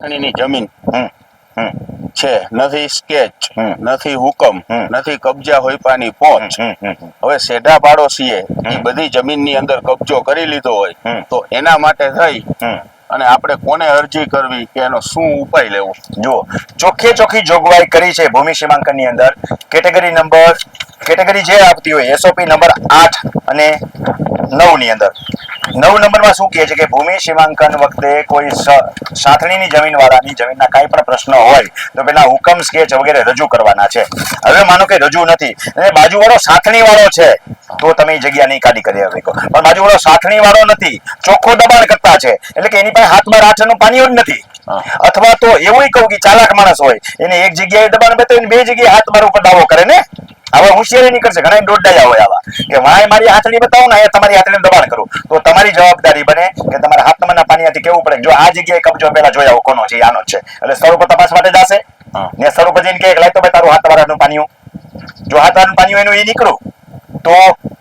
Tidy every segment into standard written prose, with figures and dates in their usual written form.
ની જમીન હમ હમ છે, નથી સ્કેચ, હમ. નથી હુકમ, નથી કબજા હોઈપાની પહોંચ. હમ. હવે સેઢા પાડોશીએ એ બધી જમીનની અંદર કબજો કરી લીધો હોય તો એના માટે થઈ અને આપણે કોને અરજી કરવી કે એનો શું ઉપાય લેવો? જુઓ, ચોખ્ખી જોગવાઈ કરી છે ભૂમિ સીમાંકન ની અંદર. કેટેગરી જે આપતી હોય એસઓપી નંબર 8 અને 9 ની અંદર 9 નંબરમાં શું કહે છે કે ભૂમિ સીમાંકન વખતે કોઈ સાથણીની જમીન વાળાની જમીનના કાંઈ પણ પ્રશ્ન હોય તો પેલા હુકમ સ્કેચ વગેરે રજૂ કરવાના છે. હવે માનો કે રજૂ નથી અને બાજુવાળો સાથણી વાળો છે તો તમે એ જગ્યા નહીં કાઢી કરી શકો, પણ બાજુવાળો સાથણી વાળો નથી, ચોખ્ખો દબાણ કરતા છે, એટલે કે એની પાસે હાથમાં રાઠનું પાણી જ નથી. અથવા તો એવું કહું કે ચાલાક માણસ હોય એને એક જગ્યાએ દબાણ બતાવીને બે જગ્યાએ હાથ મારા ઉપર દાવો કરે ને, આવા હોશિયારી નીકળશે. ઘણા દોડાયા હોય આવા કે માય મારી હાથણી બતાવો ને તમારી હાથણી દબાણ કરું, તો તમારી જવાબદારી બને કે તમારા હાથમાંના પાણીથી કેવું પડે. જો આ જગ્યાએ કબજો પેલા જોઈ આવો કોનો છે, આનો છે, એટલે સ્થળ ઉપર તપાસ માટે જશે ને સ્થળ ઉપર જઈને કે લાય તો ભાઈ તારું હાથ વાળાનું પાણી, જો હાથ વાળાનું પાણી એનું એ નીકળું તો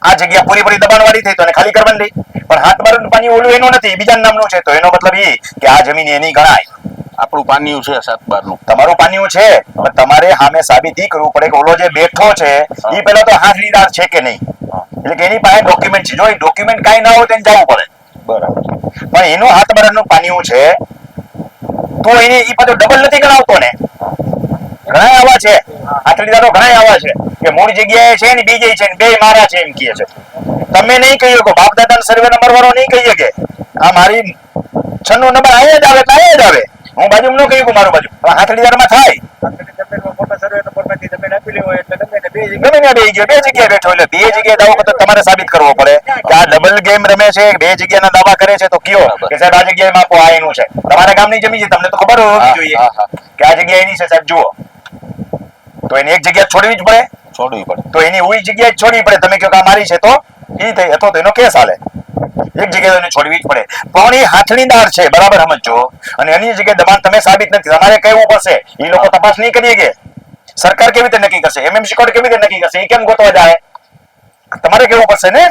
આ જગ્યા પૂરી દબાણ વાળી થઈ તો એને ખાલી કરવાની રહી. પણ હાથ વાળાનું પાણી ઓલું એનું નથી, બીજા નામનું છે, તો એનો મતલબ એ કે આ જમીન એની ગણાય. આપણું પાણીયું છે 7/12 નું, તમારું પાણીયું છે, પણ તમારે સામે સાબિતી કરવું પડે કે ઓલો જે બેઠો છે એ પેલા તો હાજરીદાર છે કે નહીં, એટલે કે એની પાસે ડોક્યુમેન્ટ છે. જો એ ડોક્યુમેન્ટ કાંઈ ના હોય તો એને જવું પડે. બરાબર. પણ એનું હાથ બરાબરનું પાણીયું છે તો એને એ પાછો ડબલ નથી ગણાવતો ને. ઘણા આવા છે હાથડીદારો, ઘણા આવા છે કે મૂળ જગ્યાએ છે ને બીજે છે ને બે મારા છે એમ કહે છે. તમે નહીં કહી શકો, બાપ દાદા સર્વે નંબર વાળો નહીં કહીએ કે આ મારી 96 નંબર આયા જ આવે એટલે આયા જ આવે, હું બાજુ ન કહ્યું મારું બાજુ. હાથડીદારમાં થાય ગમે ને બે જગ્યાએ બેઠો એટલે બે જગ્યાએ દાવો કરતો તમારે સાબિત કરવો પડે કે આ ડબલ ગેમ રમે છે, બે જગ્યાના દાવા કરે છે. તો કયો કે સાહેબ આ જગ્યાએ માપો, આ એનું છે, તમારા ગામની જમીન છે, તમને તો ખબર હોવી જોઈએ કે આ જગ્યા એની છે સાહેબ, જુઓ. તો એની એક જગ્યા છોડવી જ પડે, તો એની ઓલી જગ્યાએ જ છોડવી પડે. તમે કહો કે આ મારી છે તો એ થઈ, અથવા તો એનો કેસ હાલે. એક જગ્યાએ એને છોડવી જ પડે, પણ એ હાથણીદાર છે, બરાબર સમજો. અને એની જગ્યાએ દબાણ તમે સાબિત નથી, તમારે કહેવું પડશે. એ લોકો તપાસ નહીં કરીએ કે સરકાર કેવી રીતે નક્કી કરશે, એમએમસી કોર્ટ કેવી રીતે નક્કી કરશે, એ કેમ ગોતવા જાય? તમારે કેવું પડશે ને.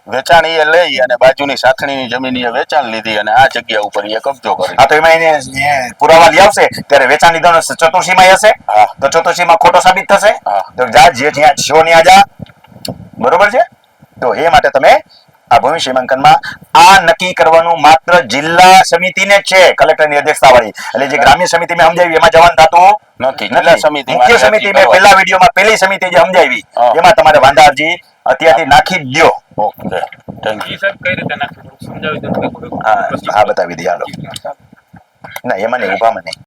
વેચાણ એ લઈ અને બાજુની સાથણીની જમીન એ વેચાણ લીધી અને આ જગ્યા ઉપર એ કબજો કરી. હા, તો એમાં એને પુરાવા લઈ આવશે ત્યારે વેચાણ લીધો ચતુર્થીમાં હશે, તો ચતુર્થીમાં ખોટો સાબિત થશે. તો જા જે જ્યાં છો ત્યાં જા, બરોબર છે. તો એ માટે તમે આ ભૂમિ સીમાંકનમાં આ નક્કી કરવાનું માત્ર જિલ્લા સમિતિને જ છે, કલેક્ટરની અધ્યક્ષતા વાળી. એટલે જે ગ્રામ્ય સમિતિ મેં સમજાવી એમાં જવાન થતું નથી. જિલ્લા સમિતિ, મુખ્ય સમિતિ મેં પહેલા વિડીયોમાં પહેલી સમિતિ જે સમજાવી એમાં તમારે વાંધા અરજી અત્યારથી નાખી જ દો. ઓકે, થેન્ક યુ સાહેબ. કઈ રીતે નાખવું સમજાવી દો. હા, બતાવી દઈએ હાલો. ના એમાં નહીં, ઉભામાં નહીં.